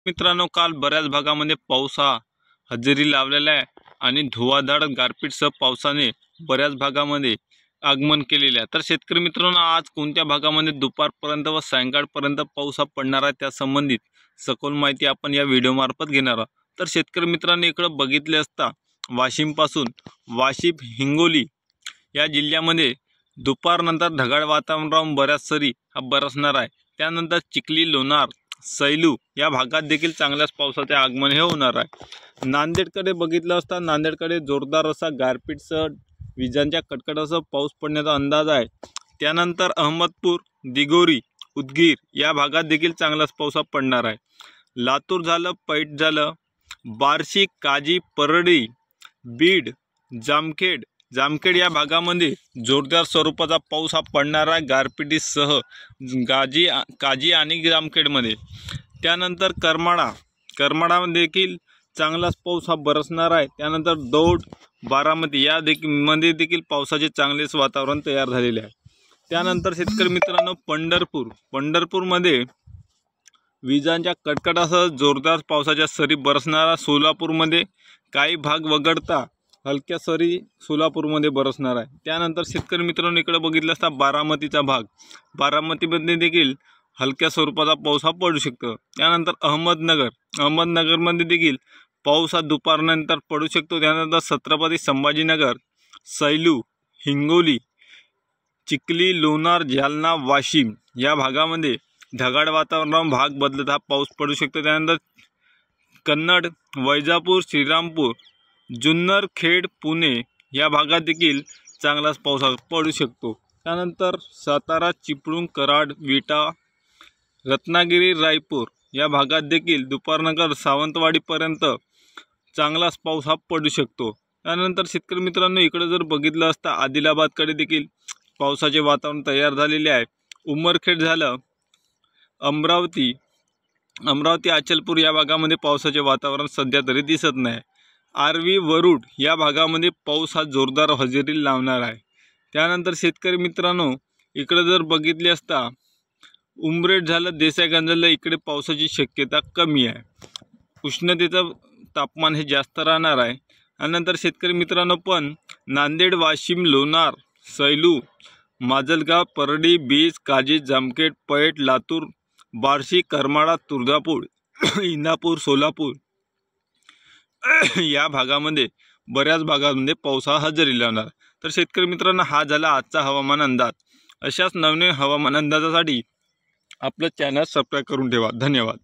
मित्रांनो, काल बऱ्याच भागामध्ये पाऊस हा हजेरी लावलेला आहे आणि धुवाधार गारपीटसह पावसाने बऱ्याच भागामध्ये आगमन केलेले आहे। तर शेतकरी मित्रांनो, आज कोणत्या भागामध्ये दुपारपर्यंत व सायंकाळपर्यंत पाऊस हा पडणार आहे त्या संबंधित सखोल माहिती आपण या व्हिडिओ मार्फत घेणार आहोत। तर शेतकरी मित्रांनो, इकडे बघितले असता वाशिम पासून वाशिम हिंगोली या जिल्ह्यामध्ये दुपारनंतर ढगाळ वातावरण बऱ्याच सरी हा बरसणार आहे। त्यानंतर चिखली, लोणार, सैलू या भागात देखील चांगल्याच पावसाचे आगमन हे होणार आहे। नांदेडकडे बघितलं असता नांदेडकडे जोरदार असा गारपीटसह विजांच्या कडकडाटासह पाऊस पडण्याचा अंदाज आहे। त्यानंतर अहमदपूर, दिगोरी, उदगीर या भागात देखील चांगलाच पाऊस पडणार आहे। लातूर झालं, पैठ झालं, बार्शी, काजी, परळी, बीड, जामखेड या भागामध्ये जोरदार स्वरूपाचा पाऊस हा पडणार आहे गारपिटीसह काजी आणि जामखेडमध्ये। त्यानंतर करमाडामध्ये देखील चांगलाच पाऊस हा बरसणार आहे। त्यानंतर दौंड, बारामती या देखील पावसाचे चांगलेच वातावरण तयार झालेले आहे। त्यानंतर शेतकरी मित्रांनो, पंढरपूरमध्ये विजांच्या कडकडाटासह जोरदार पावसाच्या सरी बरसणारा। सोलापूरमध्ये काही भाग वगळता हलक्या सरी सोलापूरमध्ये बरसणार आहे। त्यानंतर शेतकरी मित्रांनो, इकडे बघितलं असता बारामतीमध्ये देखील हलक्या स्वरूपाचा पाऊस हा पडू शकतो। त्यानंतर अहमदनगरमध्ये देखील पाऊस हा दुपारनंतर पडू शकतो। त्यानंतर छत्रपती संभाजीनगर, सैलू, हिंगोली, चिखली, लोणार, जालना, वाशिम या भागामध्ये ढगाळ वातावरण भाग बदलत हा पाऊस पडू शकतो। त्यानंतर कन्नड, वैजापूर, श्रीरामपूर, जुन्नर, खेड, पुणे या भागात देखील चांगलाच पाऊस पडू शकतो। त्यानंतर सातारा, चिपळूण, कराड, विटा, रत्नागिरी, रायपूर या भागात देखील दुपारनंतर सावंतवाडीपर्यंत चांगलाच पाऊस हा पडू शकतो। त्यानंतर शेतकरी मित्रांनो, इकडे जर बघितलं असता आदिलाबादकडे देखील पावसाचे वातावरण तयार झालेले आहे। उमरखेड झालं, अमरावती, अचलपूर या भागामध्ये पावसाचे वातावरण सध्या तरी दिसत नाही। आर्वी, वरुड या भागामध्ये पाऊस हा जोरदार हजेरी लावणार आहे। त्यानंतर शेतकरी मित्रांनो, इकडे जर बघितले असता उमरेड झालं, देसाईगंजला इकडे पावसाची शक्यता कमी आहे। उष्णतेचं तापमान हे जास्त राहणार आहे। त्यानंतर शेतकरी मित्रांनो, पण नांदेड, वाशिम, लोणार, सैलू, माजलगाव, परळी, बीज, काजी, जामखेड, पैठ, लातूर, बार्शी, करमाळा, तुळजापूर, इंदापूर, सोलापूर या भागामध्ये बऱ्याच भागामध्ये पाऊस हा हजेरी लावणार। तर शेतकरी मित्रांनो, हा झाला आजचा हवामान अंदाज। अशाच नवीन हवामान अंदाजासाठी आपलं चॅनल सबस्क्राईब करून ठेवा। धन्यवाद।